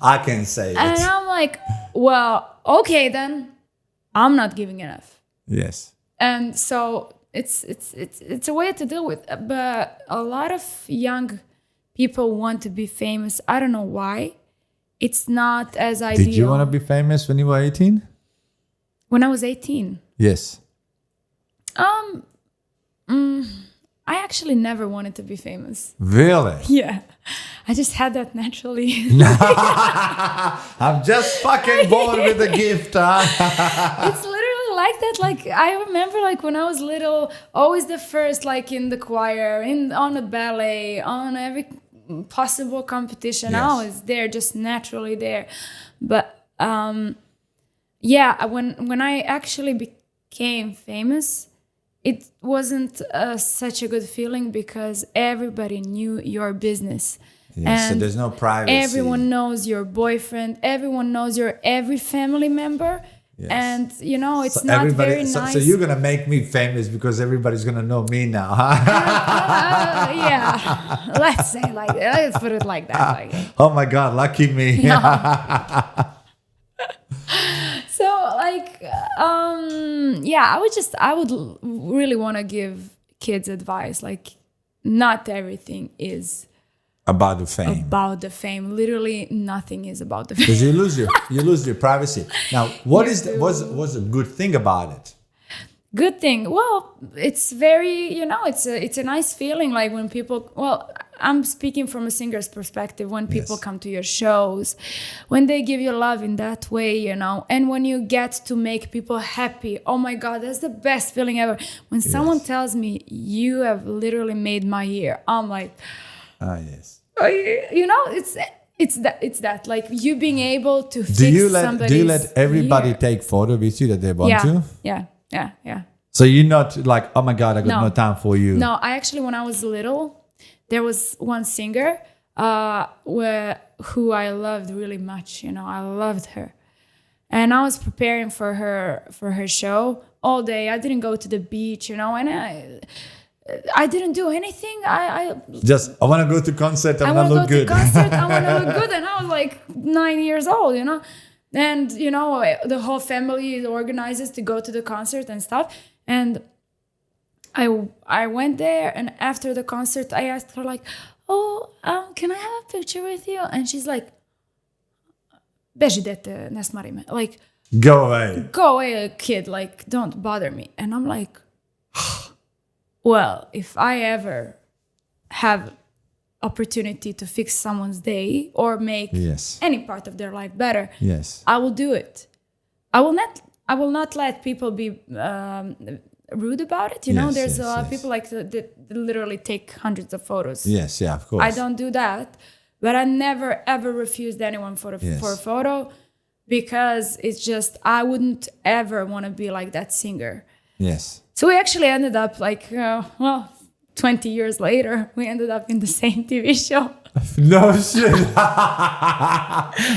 I can say it. And I'm like, well, okay then. I'm not giving enough. Yes. And so it's a way to deal with it. But a lot of young people want to be famous. I don't know why. It's not as ideal. Did you want to be famous when you were 18? When I was 18? Yes. I actually never wanted to be famous. Really? Yeah. I just had that naturally. I'm just fucking born with a gift. It's literally like that. Like I remember like when I was little, always the first, like in the choir, on the ballet, on every possible competition. Yes. I was there, just naturally there. But yeah, when I actually became famous, it wasn't such a good feeling because everybody knew your business. Yes, so there's no privacy. Everyone knows your boyfriend. Everyone knows your every family member. Yes. And it's So not very nice. So you're gonna make me famous because everybody's gonna know me now, huh? Yeah, let's put it like that. Oh my God, lucky me. So I would really want to give kids advice. Like, not everything is About the fame. about the fame. Literally, nothing is about the fame. Because you lose your privacy. Now, what's a good thing about it? Good thing. Well, it's very, it's a nice feeling. Like when people, I'm speaking from a singer's perspective. When people come to your shows, when they give you love in that way, and when you get to make people happy, oh my God, that's the best feeling ever. When someone tells me, you have literally made my year, I'm like, yes. It's that like you being able to fix Do you let everybody take photo with you that they want to? Yeah. So you're not like, oh my God, I got no time for you. No, I actually, when I was little, there was one singer who I loved really much. I loved her, and I was preparing for her show all day. I didn't go to the beach, and I didn't do anything. I want to go to concert. I want to look good. I want to look good, and I was like 9 years old, And the whole family organizes to go to the concert and stuff. And I went there, and after the concert, I asked her like, can I have a picture with you? And she's like, beži dete, ne smari me. Like, go away, kid. Like, don't bother me. And I'm like, well, if I ever have opportunity to fix someone's day or make any part of their life better, I will do it. I will not let people be rude about it. There's a lot of people that literally take hundreds of photos. Yes, of course. I don't do that, but I never ever refused anyone for a photo, because it's just, I wouldn't ever want to be like that singer. Yes. So we actually ended up 20 years later, we ended up in the same TV show. No shit.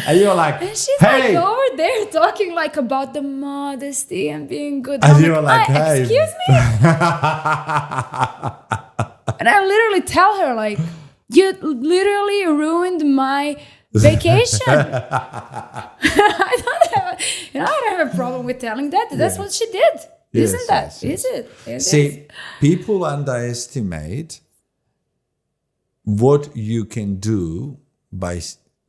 And you're like, and she's hey. like over there talking like about the modesty and being good. And you're like, hey. Excuse me? And I literally tell her like, you literally ruined my vacation. I don't have a problem with telling that. That's what she did. Isn't that? Is it? See, people underestimate what you can do by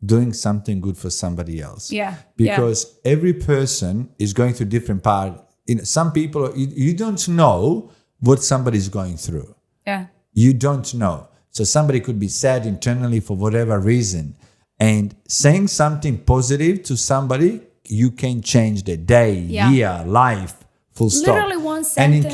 doing something good for somebody else. Yeah. Because every person is going through different part. Some people, you don't know what somebody's going through. Yeah. You don't know. So somebody could be sad internally for whatever reason. And saying something positive to somebody, you can change their day, year, life. Full stop. Literally one sentence.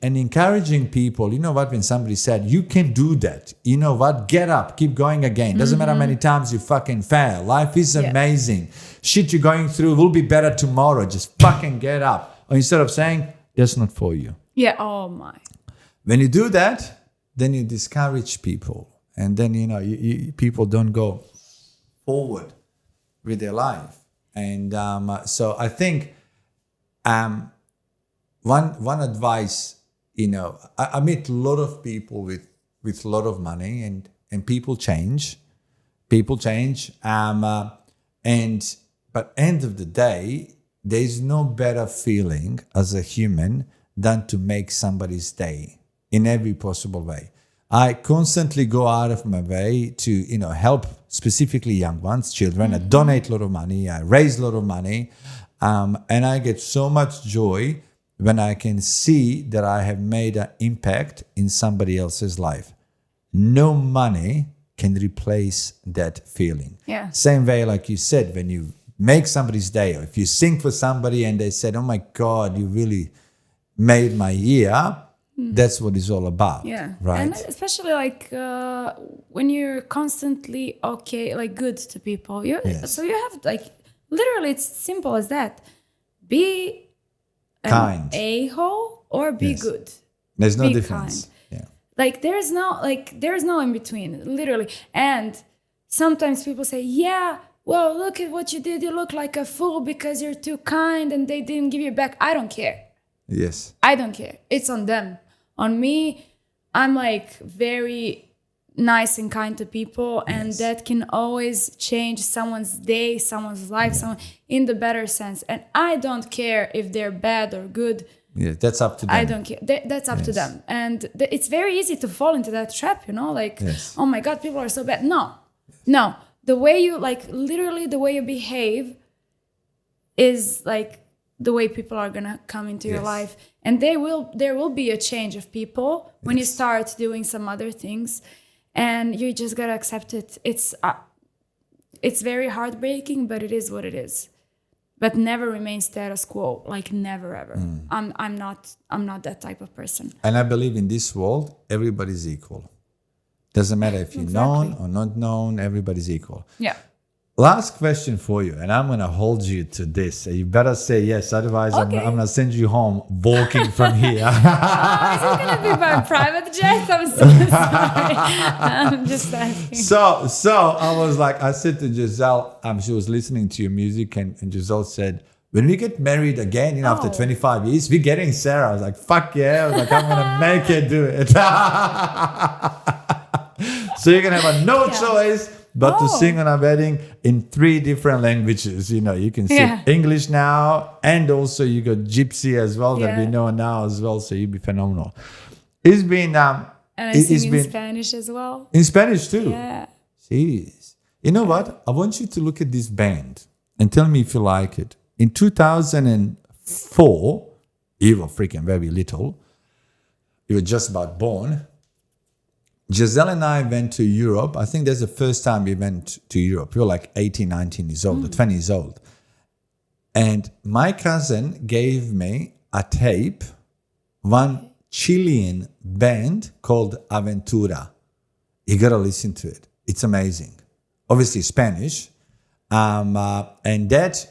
And encouraging people, when somebody said, you can do that. You know what? Get up, keep going again. Doesn't matter how many times you fucking fail. Life is amazing. Shit you're going through will be better tomorrow. Just fucking get up. Or instead of saying, that's not for you. Yeah, oh my. When you do that, then you discourage people. And then, people don't go forward with their life. And so I think... One advice, I meet a lot of people with a lot of money, and people change. But end of the day, there's no better feeling as a human than to make somebody's day in every possible way. I constantly go out of my way to, help specifically young ones, children. I donate a lot of money. I raise a lot of money. And I get so much joy when I can see that I have made an impact in somebody else's life. No money can replace that feeling. Yeah. Same way, like you said, when you make somebody's day, or if you sing for somebody and they said, oh my God, you really made my year, that's what it's all about. Yeah. Right. And especially when you're constantly good to people. So you have literally it's simple as that. Be kind, a-hole, or be good. There's no difference. Kind. Yeah. There's no in between, literally. And sometimes people say, well, look at what you did. You look like a fool because you're too kind and they didn't give you back. I don't care. Yes. I don't care. It's on them. On me, I'm like very nice and kind to people, and that can always change someone's day, someone's life, someone in the better sense. And I don't care if they're bad or good. Yeah, that's up to them. I don't care. That's up to them. And it's very easy to fall into that trap, you know, like, oh my God, people are so bad. No. The way you, like, literally the way you behave is like the way people are gonna come into your life. And there will be a change of people when you start doing some other things, and you just gotta accept it. It's very heartbreaking, but it is what it is. But never remain status quo, like never ever. I'm not that type of person. And I believe in this world, everybody's equal. Doesn't matter if you're known or not known, everybody's equal. Yeah. Last question for you, and I'm going to hold you to this. You better say yes, otherwise I'm going to send you home walking from here. Is it going to be my private jet? I'm so sorry. I'm just asking. So I said to Giselle, she was listening to your music, and Giselle said, when we get married again, after 25 years, we're getting Sarah. I was like, fuck yeah. I was like, I'm going to make her do it. So you're going to have no choice but to sing on a wedding in 3 different languages. You can sing English now, and also you got Gypsy as well that we know now as well. So you'd be phenomenal. It's been and I sing in Spanish as well. In Spanish too. Yeah. Jeez. You know what? I want you to look at this band and tell me if you like it. In 2004, you were freaking very little. You were just about born. Giselle and I went to Europe. I think that's the first time we went to Europe. We were like 18, 19 years old, or 20 years old. And my cousin gave me a tape, one Chilean band called Aventura. You got to listen to it. It's amazing. Obviously Spanish. And that's...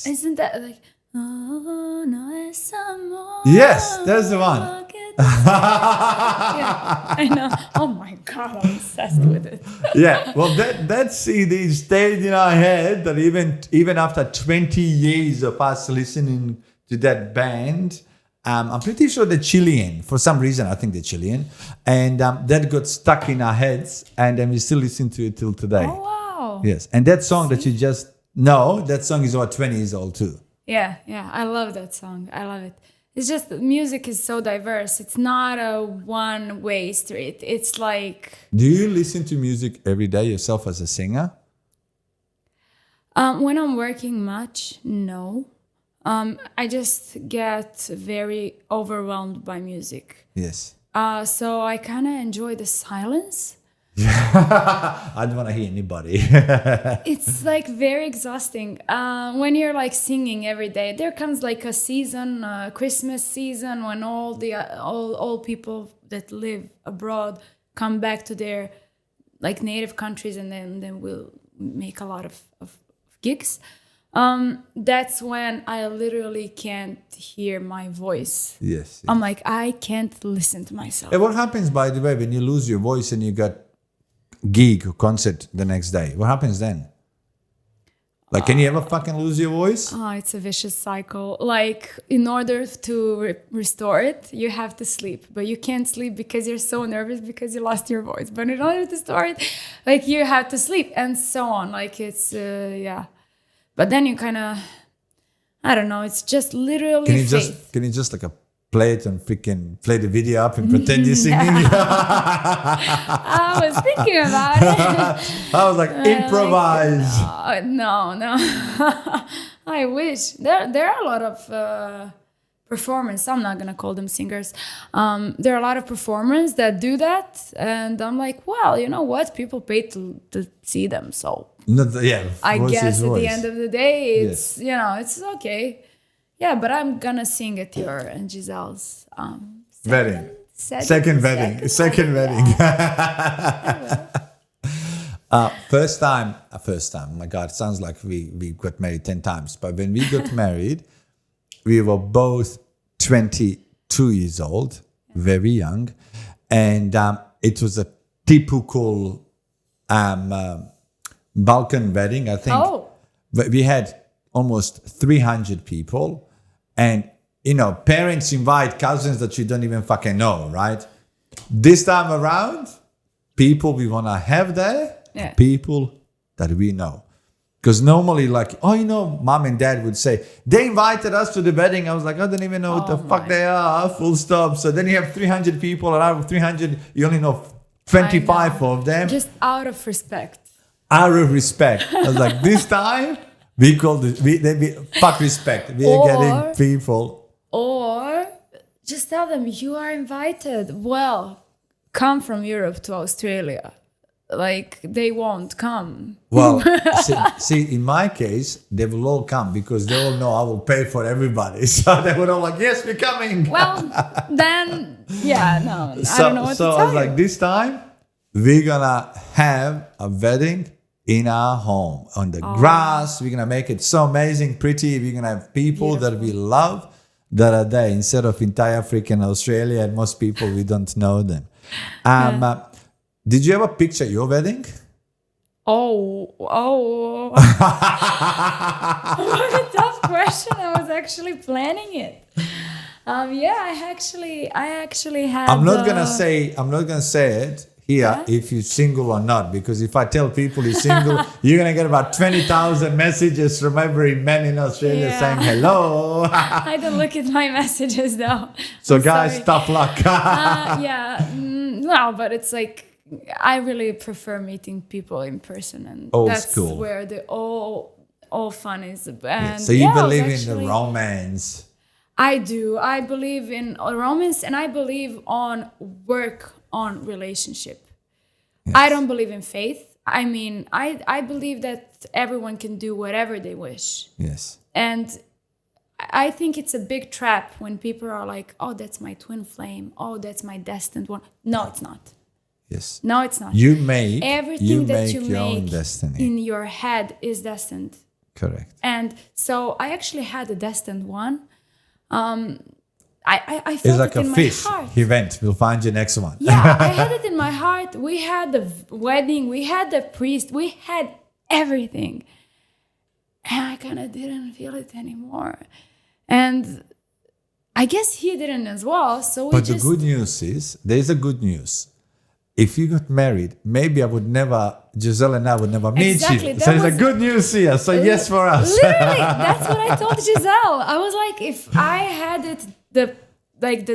Isn't that like... Oh, no es amor. Yes, that's the one. Yeah, I know. Oh my God, I'm obsessed with it. Yeah, well, that CD stayed in our head that even after 20 years of us listening to that band, I'm pretty sure they're Chilean. For some reason, I think they're Chilean. And that got stuck in our heads, and then we still listen to it till today. Oh, wow. Yes, and that song that you just know, that song is about 20 years old too. Yeah, I love that song. I love it. It's just music is so diverse. It's not a one-way street. It's like... Do you listen to music every day yourself as a singer? When I'm working much, no. I just get very overwhelmed by music. Yes. So I kind of enjoy the silence. I don't want to hear anybody. It's like very exhausting. When you're like singing every day, there comes like a season, Christmas season, when all people that live abroad come back to their like native countries, and then we'll make a lot of gigs. That's when I literally can't hear my voice. Yes. I'm like, I can't listen to myself. And what happens, by the way, when you lose your voice and you got gig or concert the next day? What happens then? Like, can you ever fucking lose your voice? Oh, it's a vicious cycle. Like, in order to restore it, you have to sleep. But you can't sleep because you're so nervous because you lost your voice. But in order to restore it, like, you have to sleep and so on. Like, it's, yeah. But then you kind of, I don't know, it's just literally faith. Can you just like play it and freaking play the video up and pretend you're singing? I was thinking about it. I was like, improvise. Like, no. I wish. There are a lot of performers. I'm not going to call them singers. There are a lot of performers that do that. And I'm like, well, you know what? People pay to see them. So I guess at the end of the day, it's, you know, it's okay. Yeah, but I'm gonna sing at your and Giselle's wedding. Second wedding. First time. Oh my God, it sounds like we got married 10 times. But when we got married, we were both 22 years old, very young, and it was a typical Balkan wedding. I think we had almost 300 people, and parents invite cousins that you don't even fucking know, right? This time around, people we want to have there, people that we know. Because normally, mom and dad would say, they invited us to the wedding. I was like, I don't even know what the fuck they are, full stop. So then you have 300 people, and out of 300, you only know 25 of them. Just out of respect. Out of respect. I was like, this time, we call it, fuck respect. We are getting people. Or just tell them, you are invited. Well, come from Europe to Australia. Like, they won't come. Well, see, in my case, they will all come because they all know I will pay for everybody. So they would all like, yes, we're coming. Well, then, I don't know what to tell you. So I was like, this time, we're going to have a wedding in our home on the grass. We're going to make it so amazing, pretty. We're going to have people that we love that are there instead of entire freaking Australia, and most people, we don't know them. Did you ever picture your wedding? What a tough question. I was actually planning it. I actually had. I'm not gonna say it here if you're single or not, because if I tell people you're single, you're gonna get about 20,000 messages from every man in Australia saying hello. I don't look at my messages though. So guys, tough luck. No, but it's like, I really prefer meeting people in person, and that's cool. Where the all fun is. And so you believe in the romance? I do. I believe in romance, and I believe on work on relationship. Yes. I don't believe in faith. I mean, I believe that everyone can do whatever they wish. Yes. And I think it's a big trap when people are like, oh, that's my twin flame. Oh, that's my destined one. No, it's not. Yes. No, it's not. You make everything that you your own make destiny. in your head is destined. Correct. And so I actually had a destined one. I felt it's like it in a fish. My heart. He went. We'll find you next one. Yeah, I had it in my heart. We had the wedding. We had the priest. We had everything. And I kind of didn't feel it anymore. And I guess he didn't as well. So But the good news is, there's a good news. If you got married, maybe Giselle and I would never meet you. So there's a good news here. So yes for us. Literally, that's what I told Giselle. I was like, if I had it the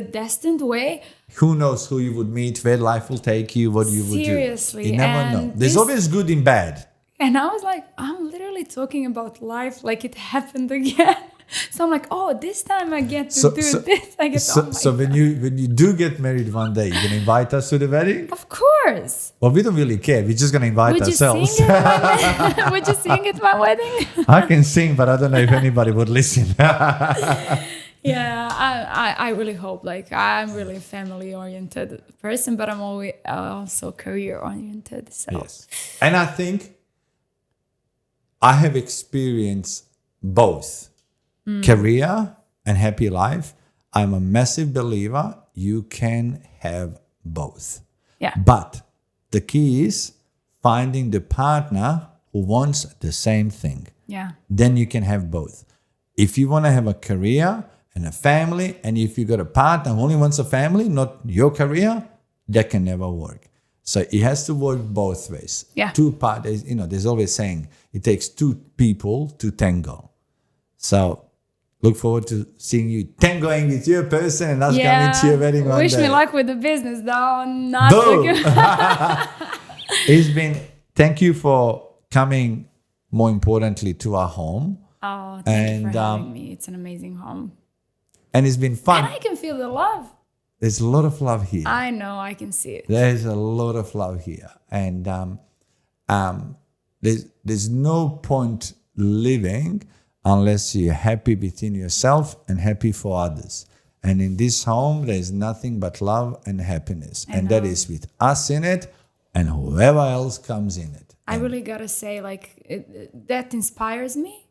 destined way. Who knows who you would meet, where life will take you, what you would do. Seriously. You never know. There's always good and bad. And I was like, I'm literally talking about life like it happened again. So I'm like, oh, this time I get to do this. I get so when you do get married one day, you're gonna invite us to the wedding? Of course. Well, we don't really care. We're just gonna invite ourselves. Would you sing at my wedding? I can sing, but I don't know if anybody would listen. Yeah, I really hope. Like, I'm really a family-oriented person, but I'm always also career-oriented. So. Yes, and I think I have experienced both. Career and happy life. I'm a massive believer you can have both. Yeah. But the key is finding the partner who wants the same thing. Yeah. Then you can have both. If you want to have a career and a family, and if you got a partner who only wants a family, not your career, that can never work. So it has to work both ways. Yeah. Two parties, there's always saying it takes two people to tango. So look forward to seeing you tangoing with your person and us coming to your wedding one Wish day. me luck with the business, though. Not Thank you for coming, more importantly, to our home. Oh, thank you for having me. It's an amazing home. And it's been fun. And I can feel the love. There's a lot of love here. I know, I can see it. There's a lot of love here. And there's no point living unless you're happy within yourself and happy for others. And in this home, there's nothing but love and happiness. And that is with us in it and whoever else comes in it. I really got to say, that inspires me.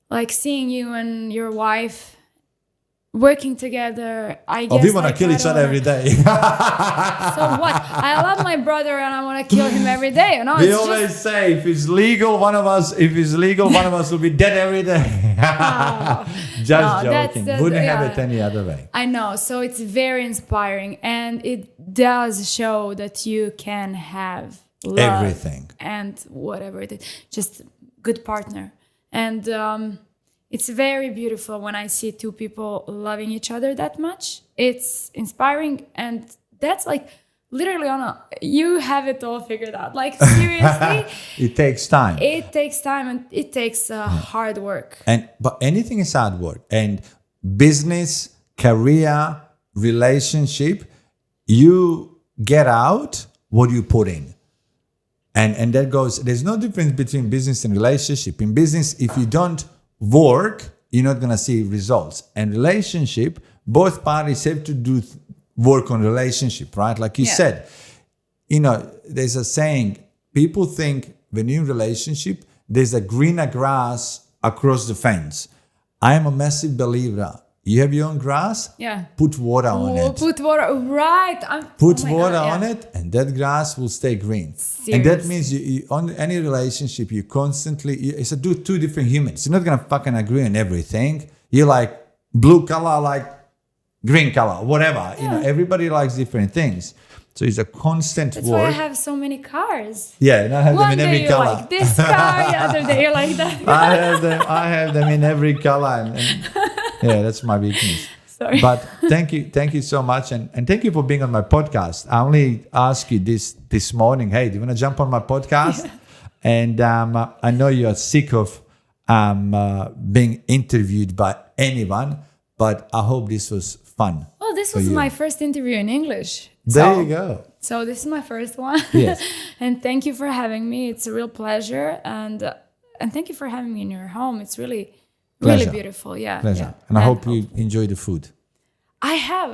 Like seeing you and your wife working together. I guess we want to kill each other every day. So what? I love my brother and I want to kill him every day. You know, We it's always just, say if it's legal, one of us will be dead every day. Just No, that's joking. the- Wouldn't yeah. have it any other way. I know. So it's very inspiring, and it does show that you can have love Everything. and whatever it is, just good partner. And it's very beautiful when I see two people loving each other that much. It's inspiring, and that's like literally you have it all figured out. Like seriously, It takes time. it takes time and it takes hard work. But anything is hard work. And business, career, relationship, you get out what you put in. And that goes, there's no difference between business and relationship. In business, if you don't work, you're not going to see results. And relationship, both parties have to do work on relationship, right? Like you said, there's a saying, people think when you're in relationship, there's a greener grass across the fence. I am a massive believer. You have your own grass? Yeah. Put water on it. Put water, right. Put oh my water God, on yeah. it, and that grass will stay green. And that means you on any relationship, you constantly, it's two different humans. You're not going to fucking agree on everything. You like blue color, I like green color, whatever. Yeah. Everybody likes different things. So it's a constant That's work. why I have so many cars. Yeah, and I have them One in day every you're color. like this car, the other day you're like that. I have them in every color. And yeah, that's my weakness. Sorry. But thank you so much, and thank you for being on my podcast. I only asked you this morning, hey, do you want to jump on my podcast? And I know you're sick of being interviewed by anyone, but I hope this was fun. Well, this for was you. my first interview in English. There you go. So this is my first one. Yes. And thank you for having me. It's a real pleasure, and thank you for having me in your home. It's really Pleasure. beautiful. Yeah. Pleasure. Yeah. And I hope you enjoy the food. I have.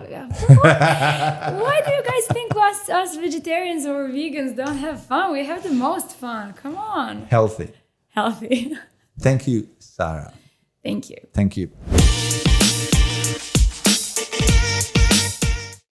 Why do you guys think us vegetarians or vegans don't have fun? We have the most fun. Come on. Healthy. Healthy. Thank you, Sara. Thank you. Thank you.